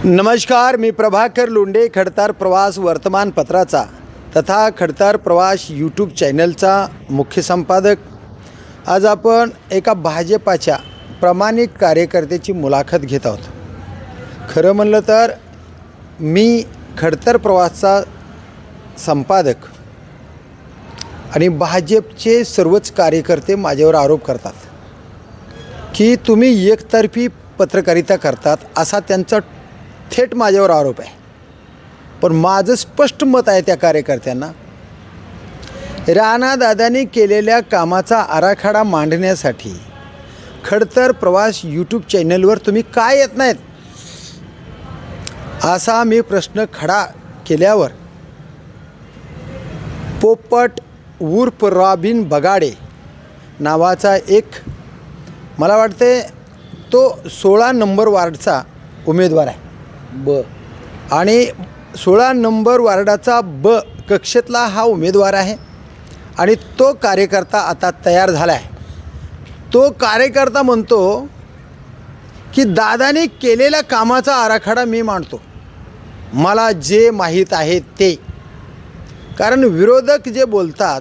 नमस्कार, मी प्रभाकर लोंढे, खडतार प्रवास वर्तमानपत्राचा तथा खडतार प्रवास यूट्यूब चॅनलचा मुख्य संपादक। आज आपण एका भाजपाच्या प्रामाणिक कार्यकर्त्याची मुलाखत घेत आहोत। खरं म्हणलं तर मी खडतार प्रवासचा संपादक आणि भाजपचे सर्वच कार्यकर्ते माझ्यावर आरोप करतात की तुम्ही एकतर्फी पत्रकारिता करतात, असा त्यांचा थेट माझ्यावर आरोप आहे। पण माझं स्पष्ट मत आहे त्या कार्यकर्त्यांना, राणादादांनी केलेल्या कामाचा आराखडा मांडण्यासाठी खडतार प्रवास यूट्यूब चॅनलवर तुम्ही काय येत नाहीत, असा मी प्रश्न खडा केल्यावर पोपट उर्फ रॉबिन बगाडे नावाचा एक, मला वाटते तो 16 नंबर वार्डचा उमेदवार आहे आणि 16 नंबर वार्डाचा ब कक्षेतला हा उमेदवार आहे आणि तो कार्यकर्ता आता तयार झाला आहे। तो कार्यकर्ता म्हणतो की दादाने केलेल्या कामाचा आराखडा मी मांडतो, मला जे माहीत आहे ते। कारण विरोधक जे बोलतात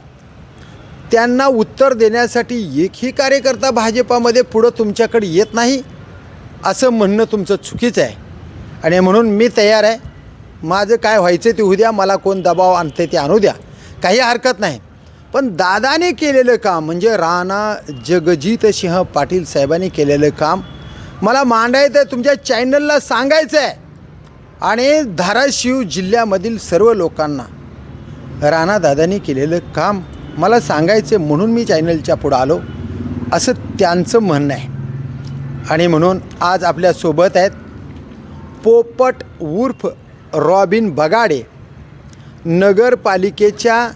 त्यांना उत्तर देण्यासाठी एकही कार्यकर्ता भाजपामध्ये पुढं तुमच्याकडे येत नाही, असं म्हणणं तुमचं चुकीचं आहे। आणि म्हणून मी तयार आहे, माझं काय व्हायचं ते होऊ द्या, मला कोण दबाव आणते ते आणू द्या, काही हरकत नाही। पण दादाने केलेलं काम म्हणजे राणा जगजितसिंह पाटील साहेबांनी केलेलं काम मला मांडायचं आहे, तुमच्या चॅनलला सांगायचं आहे आणि धाराशिव जिल्ह्यामधील सर्व लोकांना राणादादांनी केलेलं काम मला सांगायचं, म्हणून मी चॅनलच्या पुढं आलो, असं त्यांचं म्हणणं आहे। आणि म्हणून आज आपल्यासोबत आहेत पोपट उर्फ रॉबिन बगाडे, नगरपालिकेच्या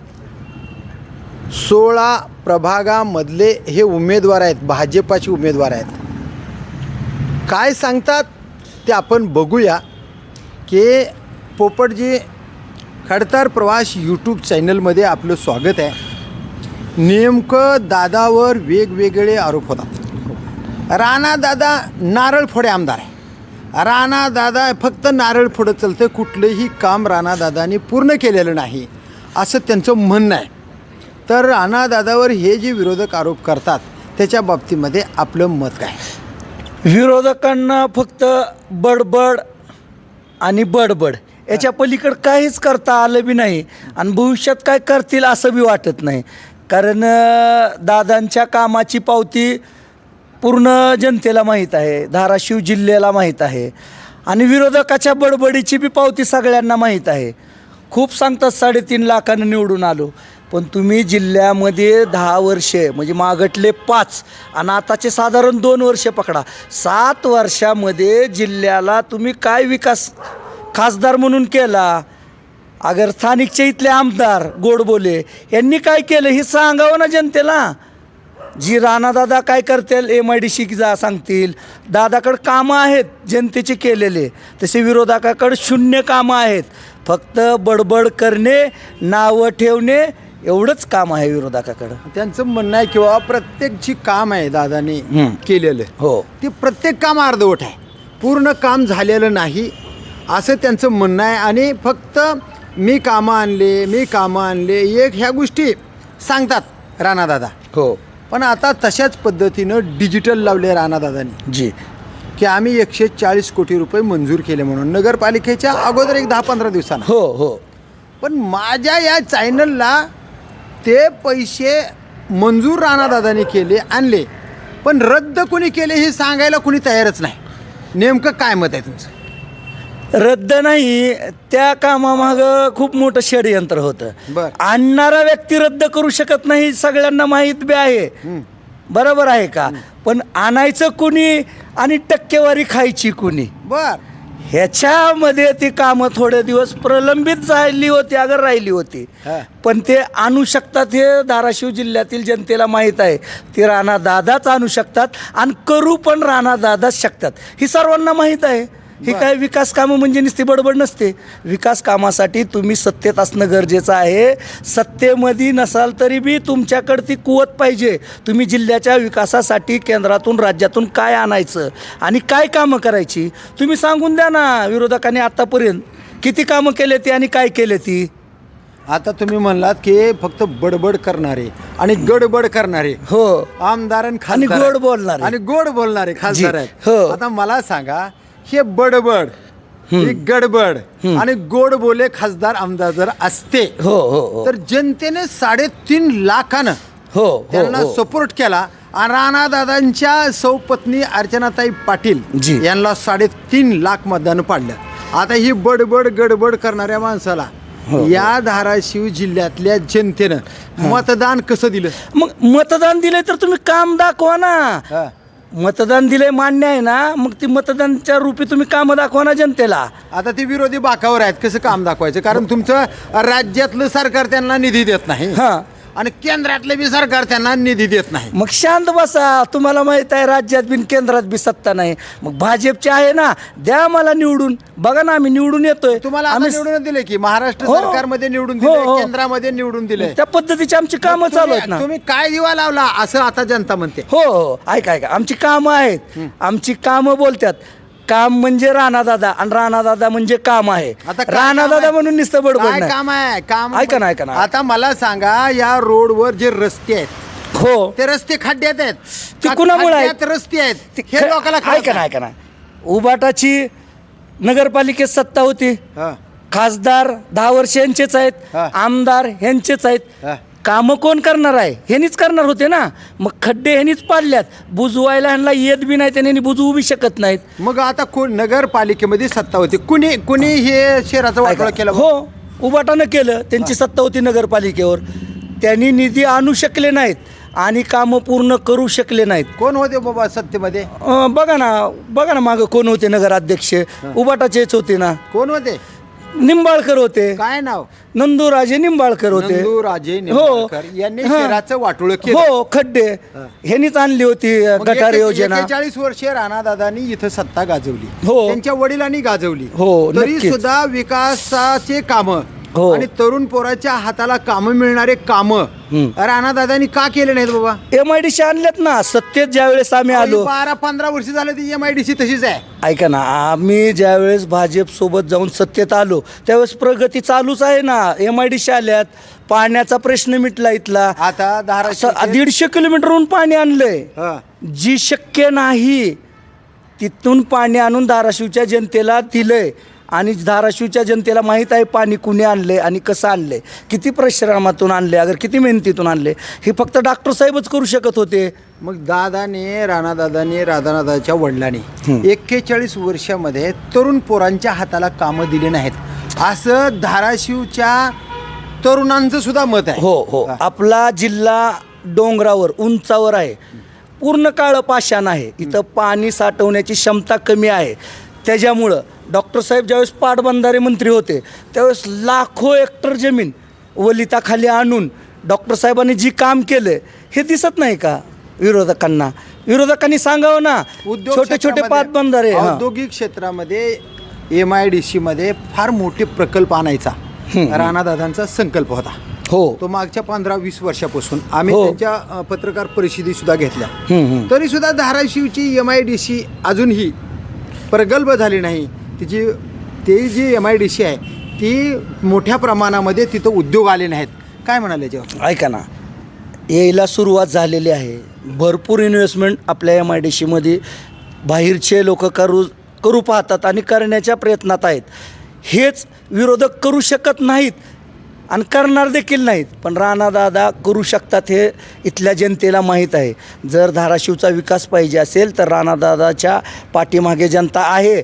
16 प्रभागामधले हे उमेदवार आहेत, भाजपाचे उमेदवार आहेत। काय सांगतात ते आपण बघूया की पोपटजी, खडतार प्रवास यूट्यूब चॅनलमध्ये आपलं स्वागत आहे। नेमकं दादावर वेगवेगळे आरोप होतात। राणादादा नारळ फोडे आमदार आहे, राणादादा फक्त नारळ फोडत चालतं, कुठलंही काम राणादादांनी पूर्ण केलेलं नाही, असं त्यांचं म्हणणं आहे। तर राणादादावर हे जे विरोधक आरोप करतात त्याच्या बाबतीमध्ये आपलं मत काय? विरोधकांना फक्त बडबड आणि बडबड, याच्या पलीकडं काहीच करता आलं बी नाही आणि भविष्यात काय करतील असं बी वाटत नाही। कारण दादांच्या कामाची पावती पूर्ण जनतेला माहीत आहे, धाराशिव जिल्ह्याला माहीत आहे आणि विरोधकाच्या बडबडीची बी पावती सगळ्यांना माहीत आहे। खूप सांगतात 3.5 लाखानं निवडून आलो, पण तुम्ही जिल्ह्यामध्ये 10 वर्षे म्हणजे मागटले 5 आणि आताचे साधारण 2 वर्षे पकडा, 7 वर्षामध्ये जिल्ह्याला तुम्ही काय विकास खासदार म्हणून केला? अगर स्थानिकचे इथले आमदार गोडबोले यांनी काय केलं हे सांगावं ना जनतेला। जी राणादादा काय करतील MIDC जा सांगतील, दादाकडं कामं आहेत जनतेचे केलेले, तसे विरोधकाकडं शून्य कामं आहेत, फक्त बडबड करणे, नावं ठेवणे एवढंच काम आहे विरोधकाकडं। त्यांचं म्हणणं आहे किंवा प्रत्येक जी काम आहे दादाने केलेलं हो, ते प्रत्येक काम अर्धवट आहे, पूर्ण काम झालेलं नाही, असं त्यांचं म्हणणं आहे। आणि फक्त मी कामं आणले एक ह्या गोष्टी सांगतात राणादादा। हो, पण आता तशाच पद्धतीनं डिजिटल लावले राणादादांनी जी, की आम्ही 140 कोटी रुपये मंजूर केले म्हणून नगरपालिकेच्या अगोदर एक 10-15 दिवसांना। हो हो, पण माझ्या या चॅनलला ते पैसे मंजूर राणादादांनी केले, आणले, पण रद्द कोणी केले हे सांगायला कोणी तयारच नाही। नेमकं काय मत आहे तुमचं? रद्द नाही, त्या कामामागं खूप मोठं षडयंत्र होतं। बरं, आणणारा व्यक्ती रद्द करू शकत नाही, सगळ्यांना माहीत बी आहे, बरोबर आहे का? पण आणायचं कुणी आणि टक्केवारी खायची कुणी? बर, ह्याच्यामध्ये ती कामं थोडे दिवस प्रलंबित झाली होती, अगर राहिली होती, पण ते आणू शकतात हे धाराशिव जिल्ह्यातील जनतेला माहीत आहे। ते राणादादाच आणू शकतात आणि करू पण राणादादाच शकतात, ही सर्वांना माहीत आहे। ही काय विकास कामं म्हणजे नुसती बडबड नसते. विकास कामासाठी तुम्ही सत्तेत असणं गरजेचं आहे. सत्तेमध्ये नसाल तरी बी तुमच्याकडे ती कुवत पाहिजे. तुम्ही जिल्ह्याच्या विकासासाठी केंद्रातून राज्यातून काय आणायचं आणि काय कामं करायची तुम्ही सांगून द्या ना. विरोधकांनी आतापर्यंत किती कामं केले ती आणि काय केले ती. आता तुम्ही म्हणलात की फक्त बडबड करणारे आणि गडबड करणारे हो आमदार आणि आणि खासदार गोड आहेत. बोलणारे. आणि गोड बोलणारे खासदार जी, आहेत. हो. आता मला सांगा, हे बडबड ही गडबड आणि गोड बोले खासदार आमदार जर असते हो हो हो तर जनतेने 3.5 लाखानं हो हो त्यांना हो. सपोर्ट केला. आणि राणादादांच्या सौपत्नी अर्चनाताई पाटील जी. यांना 3.5 लाख मतदान पाडलं. आता ही बडबड गडबड करणाऱ्या माणसाला या धाराशिव जिल्ह्यातल्या जनतेनं मतदान कसं दिलं? मग मतदान दिलंय तर तुम्ही काम दाखवा ना. हा. मतदान दिलंय मान्य आहे ना, मग ती मतदानच्या रूपी तुम्ही कामं दाखवा ना जनतेला. आता ते विरोधी बाकावर आहेत, कसं काम दाखवायचं? कारण तुमचं राज्यातलं सरकार त्यांना निधी देत नाही हा. आणि केंद्रातलं बी सरकार त्यांना निधी देत नाही. मग शांत बसा. तुम्हाला माहित आहे राज्यात बी केंद्रात बी सत्ता नाही. मग भाजपची आहे ना, द्या मला निवडून. बघा ना आम्ही निवडून येतोय. तुम्हाला आता आम्ही निवडून दिले की महाराष्ट्र हो. सरकारमध्ये निवडून हो, दिले, हो. केंद्रामध्ये निवडून दिले. त्या पद्धतीची आमची कामं चालू आहेत ना. तुम्ही काय दिवा लावला असं आता जनता म्हणते. हो हो ऐका ऐका आमची कामं आहेत. आमची कामं बोलतात. काम म्हणजे राणादादा आणि राणादादा म्हणजे काम आहे. आता काय राणादादा काम आहे? म्हणून नुसतं बडबड काय नाही. काम आहे? काम ऐका ना, ऐका ना. आता मला सांगा, या रोडवर जे रस्ते आहेत हो ते रस्ते खड्ड्यात आहेत. ते कुणामुळे आहेत? खड्ड्यात रस्ते आहेत हे लोकांना कळत ऐका ना नाही. ऐका ना. उबाटाची नगरपालिकेत सत्ता होती. हा, खासदार 10 वर्ष यांचेच आहेत. हा. आमदार ह्यांचेच आहेत. हा. कामं कोण करणार आहे? ह्यांनीच करणार होते ना. मग खड्डे ह्यांनीच पाडल्यात. बुजवायला ह्यांना येत बी नाही, त्यांनी बुजवू बी शकत नाहीत. मग आता कोण नगरपालिकेमध्ये सत्ता होती, कुणी हे शहराचं वाटोळं केलं? हो उबाटानं केलं. त्यांची सत्ता होती नगरपालिकेवर. त्यांनी निधी आणू शकले नाहीत आणि कामं पूर्ण करू शकले नाहीत. कोण होते बाबा सत्तेमध्ये? बघा ना मागं कोण होते नगराध्यक्ष? उबाटाचेच होते ना. कोण होते? निंबाळकर होते. काय नाव? नंदूराजे निंबाळकर होते. नंदूराजे निंबाळकर यांनी हा. शहराचं वाटोळं केलं. हो खड्डे ह्यांनीच आणली होती गटार योजना. 41 वर्षे राणादादांनी इथं सत्ता गाजवली. हो. त्यांच्या वडिलांनी गाजवली. हो, तरी नक्कीच. सुद्धा विकासाचे कामं हो. आणि तरुण पोराच्या हाताला कामं मिळणारे कामं राणादादांनी का केले नाहीत बाबा? MIDC आणल्यात ना. सत्तेत ज्यावेळेस आम्ही आलो 12-15 वर्ष झालं ती MIDC तशीच आहे. ऐका ना आम्ही ज्यावेळेस भाजप सोबत जाऊन सत्तेत आलो त्यावेळेस प्रगती चालूच आहे ना. MIDC आल्यात. पाण्याचा प्रश्न मिटला इथला. आता धाराशिव 150 किलोमीटरहून पाणी आणलंय. जी शक्य नाही तिथून पाणी आणून धाराशिवच्या जनतेला दिलंय. आणि धाराशिवच्या जनतेला माहीत आहे पाणी कुणी आणले आणि कसं आणले, किती परिश्रमातून आणले, अगर किती मेहनतीतून आणले. हे फक्त डॉक्टर साहेबच करू शकत होते. मग राणादादाने राधानादाच्या वडिलांनी 41 वर्षामध्ये तरुण पोरांच्या हाताला कामं दिली नाहीत असं धाराशिवच्या तरुणांचं सुद्धा मत आहे. हो हो आपला जिल्हा डोंगरावर उंचावर आहे. पूर्ण काळं पाषाण आहे. इथं पाणी साठवण्याची क्षमता कमी आहे. त्याच्यामुळं डॉक्टर साहेब ज्यावेळेस पाटबंधारे मंत्री होते त्यावेळेस लाखो हेक्टर जमीन वलिताखाली आणून डॉक्टर साहेबांनी जी काम केलं हे दिसत नाही का विरोधकांना? विरोधकांनी सांगावं ना. छोटे छोटे पाटबंधारे औद्योगिक क्षेत्रामध्ये MIDC मध्ये फार मोठे प्रकल्प आणायचा राणादादांचा संकल्प होता. हो तो मागच्या 15-20 वर्षापासून आम्ही हो. त्यांच्या पत्रकार परिषदी सुद्धा घेतल्या. तरी सुद्धा धाराशिवची MIDC अजूनही प्रगल्भ झाली नाही. ती जी MIDC आहे ती मोठ्या प्रमाणामध्ये तिथं उद्योग आले नाहीत. काय म्हणाले जेव्हा? ऐका ना यायला सुरुवात झालेली आहे. भरपूर इन्व्हेस्टमेंट आपल्या MIDC मध्ये बाहेरचे लोक करू पाहतात आणि करण्याच्या प्रयत्नात आहेत. हेच विरोधक करू शकत नाहीत आणि करणार देखील नाहीत. पण राणादादा करू शकतात हे इथल्या जनतेला माहीत आहे. जर धाराशिवचा विकास पाहिजे असेल तर राणादादाच्या पाठीमागे जनता आहे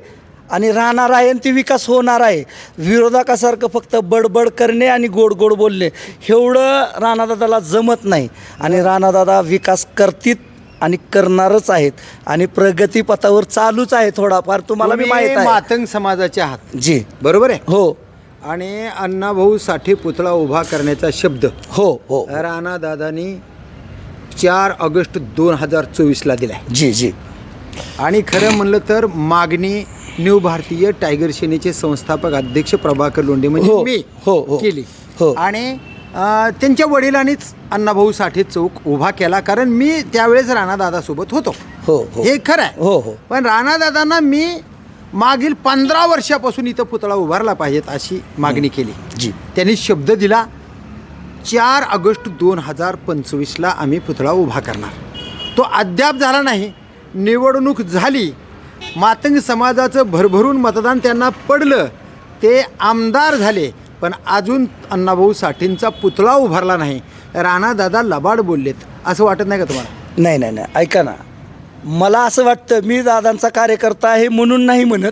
आणि राहणार आहे आणि ती विकास होणार आहे. विरोधकासारखं फक्त बडबड करणे आणि गोड गोड बोलणे एवढं राणादादाला जमत नाही. आणि राणादादा विकास करतील आणि करणारच आहेत आणि प्रगतीपथावर चालूच आहे. थोडाफार तुम्हाला मी माहीत आहे. मातंग समाजाचे आहात जी बरोबर आहे. हो आणि अण्णाभाऊ साठे पुतळा उभा करण्याचा शब्द हो हो राणादादांनी 4 ऑगस्ट 2024 दिलाय. जी जी आणि खरं म्हणलं तर मागणी न्यू भारतीय टायगर सेनेचे संस्थापक अध्यक्ष प्रभाकर लोंढे म्हणजे हो, मी हो. केली हो. आणि त्यांच्या वडिलांनीच अण्णाभाऊ साठे चौक उभा केला, कारण मी त्यावेळेस राणादादासोबत होतो. हो, हो. हे खरं आहे. हो, हो. पण राणादादांना मी मागील 15 वर्षापासून इथं पुतळा उभारला पाहिजेत अशी मागणी केली. जी. त्यांनी शब्द दिला, 4 ऑगस्ट 2025ला आम्ही पुतळा उभा करणार. तो अद्याप झाला नाही. निवडणूक झाली, मातंग समाजाचं भरभरून मतदान त्यांना पडलं, ते आमदार झाले, पण अजून अण्णाभाऊ साठेंचा पुतळा उभारला नाही. राणादादा लबाड बोललेत, असं वाटत नाही का तुम्हाला? नाही नाही नाही, ऐका ना, मला असं वाटतं, मी दादांचा कार्यकर्ता आहे म्हणून नाही म्हणत,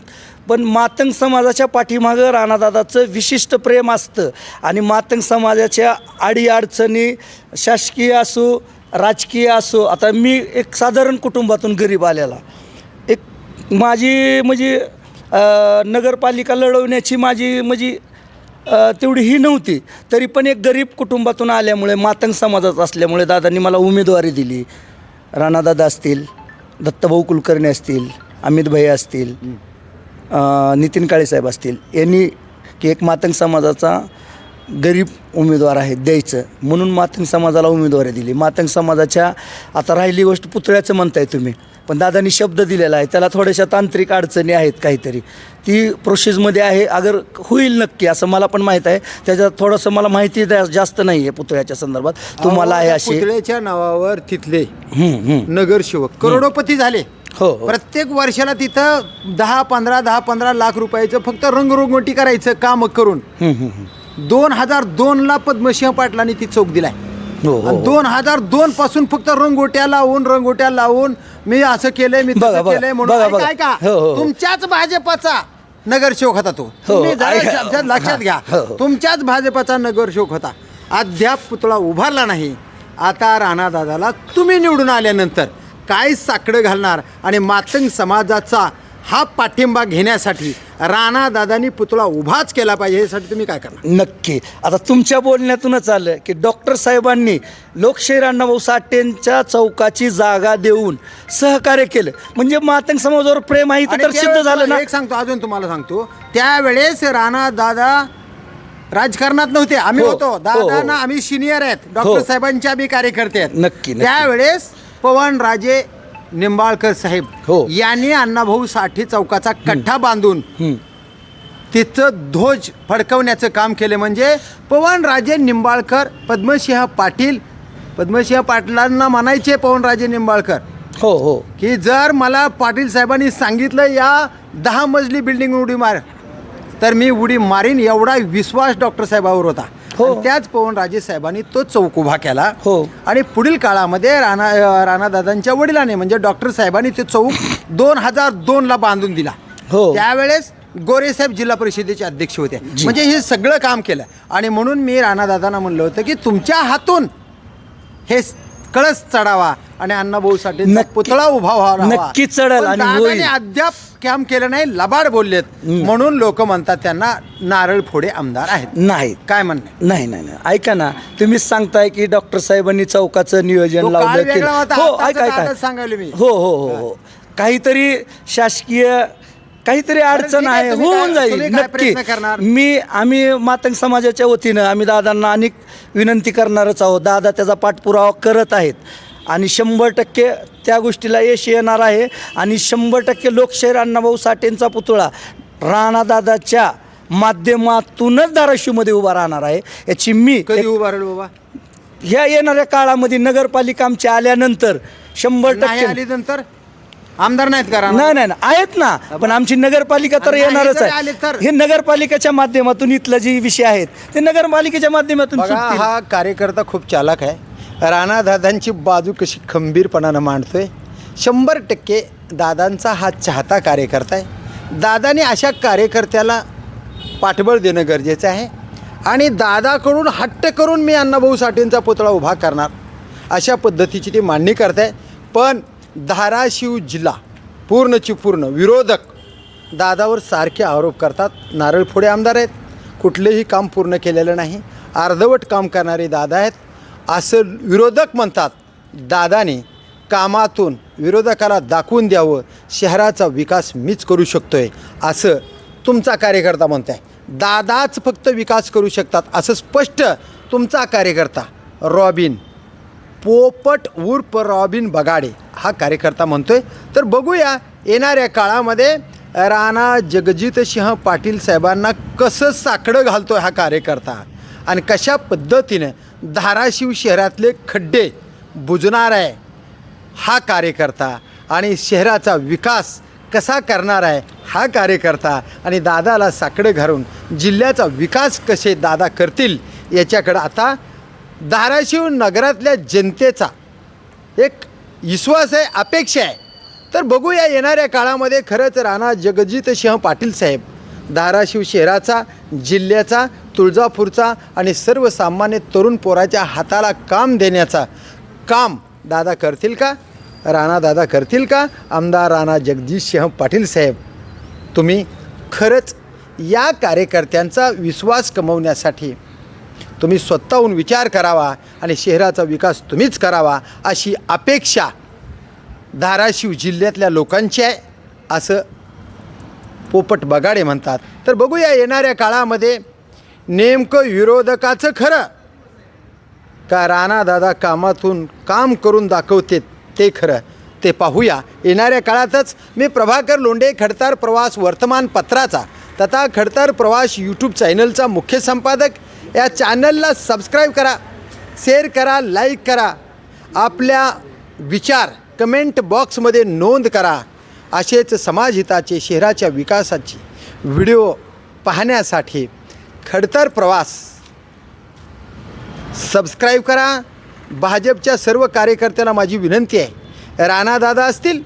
पण मातंग समाजाच्या पाठीमागं राणादादाचं विशिष्ट प्रेम असतं आणि मातंग समाजाच्या अडीअडचणी शासकीय असो राजकीय असो, आता मी एक साधारण कुटुंबातून गरीब आलेला, एक माझी म्हणजे नगरपालिका लढवण्याची माझी म्हणजे तेवढी ही नव्हती, तरी पण एक गरीब कुटुंबातून आल्यामुळे मातंग समाजात असल्यामुळे दादांनी मला उमेदवारी दिली. राणादादा असतील, दत्तभाऊ कुलकर्णी असतील, अमित भाई असतील, नितीन काळेसाहेब असतील, यांनी की एक मातंग समाजाचा गरीब उमेदवार आहे द्यायचं म्हणून मातंग समाजाला उमेदवारी दिली. मातंग समाजाच्या आता राहिली गोष्ट पुतळ्याचं म्हणताय तुम्ही, पण दादांनी शब्द दिलेला आहे, त्याला थोड्याशा तांत्रिक अडचणी आहेत काहीतरी, ती प्रोसेसमध्ये आहे. अगर होईल नक्की असं मला पण माहीत आहे, त्याच्यात थोडंसं मला माहिती जास्त नाही आहे पुतळ्याच्या संदर्भात. तुम्हाला आहे असे पुतळ्याच्या नावावर तिथले नगरसेवक करोडोपती झाले. हो. प्रत्येक वर्षाला तिथं 10-15 लाख रुपयाचं फक्त रंगरंगोटी करायचं काम करून 2002ला पद्मसिंह पाटलांनी ती चौक दिलाय. हो, हो. 2002 पासून फक्त रंगोट्या लावून मी असं केलंय, मी बघा, तसं बघा, केलंय बघा, म्हणून बघा. काय का हो, हो. तुमच्याच भाजपाचा नगरसेवक होता तो. तुम्ही जरा ऐका. लक्षात घ्या, हो, हो. तुमच्याच भाजपाचा नगरसेवक होता. अद्याप पुतळा उभारला नाही. आता राणादादाला तुम्ही निवडून आल्यानंतर काय साकडं घालणार आणि मातंग समाजाचा हा पाठिंबा घेण्यासाठी राणादादांनी पुतळा उभाच केला पाहिजे, यासाठी तुम्ही काय करणार? नक्की. आता तुमच्या बोलण्यातूनच आलं की डॉक्टर साहेबांनी लोकशाहीर अण्णाभाऊ साठेंच्या चौकाची जागा देऊन सहकार्य केलं, म्हणजे मातंग समाजावर प्रेम आहे आणि तर सिद्ध झालं ना. एक सांगतो, अजून तुम्हाला सांगतो, त्यावेळेस राणादादा राजकारणात नव्हते, आम्ही हो, होतो. हो, दादांना हो. आम्ही सिनियर आहेत, हो. डॉक्टर साहेबांच्या बी कार्यकर्ते आहेत. नक्की, नक्की. त्यावेळेस पवनराजे निंबाळकर साहेब हो. यांनी अण्णाभाऊ साठे चौकाचा कट्टा बांधून तिथं ध्वज फडकवण्याचं काम केलं. म्हणजे पवनराजे निंबाळकर, पद्मसिंह पाटलांना म्हणायचे पवनराजे निंबाळकर हो हो की जर मला पाटील साहेबांनी सांगितलं या 10 मजली बिल्डिंग उडी मार, तर मी उडी मारीन, एवढा विश्वास डॉक्टर साहेबावर होता. हो. आणि त्याच पवनराजे साहेबांनी तो चौक उभा केला. हो. आणि पुढील काळामध्ये राणादादांच्या वडिलांनी म्हणजे डॉक्टर साहेबांनी ते चौक 2002ला बांधून दिला. हो. त्यावेळेस गोरे साहेब जिल्हा परिषदेचे अध्यक्ष होते. म्हणजे हे सगळं काम केलं. आणि म्हणून मी राणादादांना म्हणलं होतं की तुमच्या हातून हे कळस चढावा आणि अण्णाभाऊ साठेंचा पुतळा उभा व्हावा. नक्की चढल पण आणि दादाने होईल. अद्याप काम केलं नाही, लबाड बोललेत, म्हणून लोक म्हणतात त्यांना नारळ फोडे आमदार आहेत. नाही काय म्हणणं? नाही नाही नाही, ऐका ना, तुम्हीच सांगताय की डॉक्टर साहेबांनी चौकाचं नियोजन तो काळ लावलं केलं. वेगळा होता, हो, आताचं ऐका ऐका काळात सांगायला मी. हो हो हो हो, काहीतरी शासकीय काहीतरी अडचण ठीक आहे, आहे, तुम्ही होऊन काय- जाईल तुम्ही काय नक्की. प्रयत्न करणार? आम्ही मातंग समाजाच्या वतीनं आम्ही दादांना अनेक विनंती करणारच आहोत. दादा त्याचा पाठपुरावा करत आहेत आणि 100% त्या गोष्टीला यश येणार आहे. आणि 100% लोकशाहीर अण्णाभाऊ साठेंचा पुतळा राणादादाच्या माध्यमातूनच धाराशिवमध्ये उभा राहणार आहे. याची मी कधी उभारेल बाबा? ह्या येणाऱ्या काळामध्ये नगरपालिका आमची आल्यानंतर 100% नाही आली नंतर आमदार नाहीत करा. नाही नाही नाही, आहेत ना, पण आमची नगरपालिका तर नाही, येणारच जरी आले तर? आहे. हे नगरपालिकेच्या माध्यमातून इथलं जे विषय आहेत ते नगरपालिकेच्या माध्यमातून बघा, सुटतील. हा कार्यकर्ता खूप चालाक आहे. राणादादांची बाजू कशी खंबीरपणानं मांडतोय. 100% दादांचा हा चाहता कार्यकर्ता आहे. दादाने अशा कार्यकर्त्याला पाठबळ देणं गरजेचं आहे. आणि दादाकडून हट्ट करून मी अण्णाभाऊ साठेंचा पुतळा उभा करणार अशा पद्धतीची ती मांडणी करत आहे. पण धाराशिव जिल्हा पूर्णची पूर्ण विरोधक दादावर सारखे आरोप करतात. नारळफोडे आमदार आहेत, कुठलेही काम पूर्ण केलेलं नाही, अर्धवट काम करणारे दादा आहेत असं विरोधक म्हणतात. दादाने कामातून विरोधकाला दाखवून द्यावं शहराचा विकास मीच करू शकतो आहे असं तुमचा कार्यकर्ता म्हणत आहे. दादाच फक्त विकास करू शकतात असं स्पष्ट तुमचा कार्यकर्ता रॉबिन पोपट उर्फ रॉबिन बगाडे हा कार्यकर्ता म्हणतोय. तर बघूया येणाऱ्या काळामध्ये राणा जगजितसिंह पाटील साहेबांना कसं साकडं घालतो हा कार्यकर्ता आणि कशा पद्धतीनं धाराशिव शहरातले खड्डे बुजणार आहे हा कार्यकर्ता आणि शहराचा विकास कसा करणार आहे हा कार्यकर्ता आणि दादाला साकडं घालून जिल्ह्याचा विकास कसे दादा करतील याच्याकडं आता धाराशिव नगरातल्या जनतेचा एक विश्वास आहे, अपेक्षा आहे. तर बघूया येणाऱ्या काळामध्ये खरंच राणा जगजितसिंह पाटील साहेब धाराशिव शहराचा, जिल्ह्याचा, तुळजापूरचा आणि सर्वसामान्य तरुण पोराच्या हाताला काम देण्याचा काम दादा करतील का? राणा दादा करतील का? आमदार राणा जगजितसिंह पाटील साहेब तुम्ही खरंच या कार्यकर्त्यांचा विश्वास कमवण्यासाठी तुम्ही स्वतःहून विचार करावा आणि शहराचा विकास तुम्हीच करावा अशी अपेक्षा धाराशिव जिल्ह्यातल्या लोकांची आहे असं पोपट बगाडे म्हणतात. तर बघूया येणाऱ्या काळामध्ये नेमकं विरोधकाचं खरं का राणादादा कामातून काम करून दाखवते ते खरं ते पाहूया येणाऱ्या काळातच. मी प्रभाकर लोंढे खडतार प्रवास वर्तमानपत्राचा तथा खडतार प्रवास यूट्यूब चॅनलचा मुख्य संपादक. या चॅनलला सबस्क्राईब करा, शेअर करा, लाईक करा, आपल्या विचार कमेंट बॉक्समध्ये नोंद करा. असेच समाजहिताचे शहराच्या विकासाची व्हिडिओ पाहण्यासाठी खडतार प्रवास सबस्क्राईब करा. भाजपच्या सर्व कार्यकर्त्यांना माझी विनंती आहे, राणादादा असतील,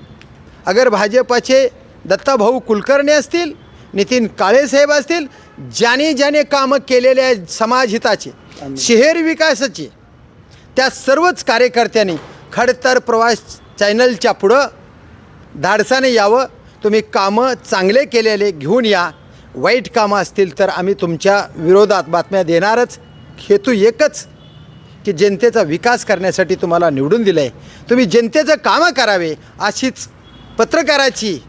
अगर भाजपाचे दत्ताभाऊ कुलकर्णी असतील, नितीन काळेसाहेब असतील, ज्याने ज्याने कामं केलेले आहेत समाजहिताचे, शहर विकासाचे, त्या सर्वच कार्यकर्त्यांनी खडतर प्रवास चॅनलच्या पुढं धाडसाने यावं. तुम्ही कामं चांगले केलेले घेऊन या, वाईट कामं असतील तर आम्ही तुमच्या विरोधात बातम्या देणारच. हेतू एकच की जनतेचा विकास करण्यासाठी तुम्हाला निवडून दिलं आहे, तुम्ही जनतेचं कामं करावे अशीच पत्रकाराची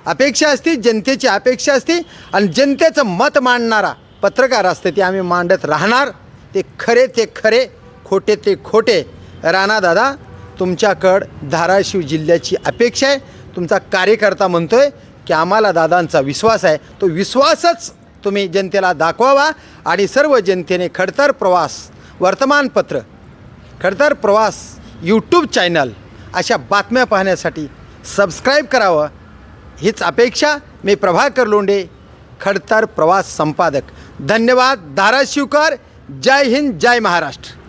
अपेक्षा असते, जनतेची अपेक्षा असते आणि जनतेचं मत मांडणारा पत्रकार असते ते आम्ही मांडत राहणार. ते खरे ते खरे, खोटे ते खोटे. राणादादा तुमच्याकडं धाराशिव जिल्ह्याची अपेक्षा आहे. तुमचा कार्यकर्ता म्हणतो आहे की आम्हाला दादांचा विश्वास आहे, तो विश्वासच तुम्ही जनतेला दाखवावा आणि सर्व जनतेने खडतर प्रवास वर्तमानपत्र, खडतर प्रवास यूट्यूब चॅनल अशा बातम्या पाहण्यासाठी सबस्क्राईब करावं हीच अपेक्षा. मी प्रभाकर लोंढे खडतर प्रवास संपादक. धन्यवाद धाराशिवकर. जय हिंद, जय महाराष्ट्र.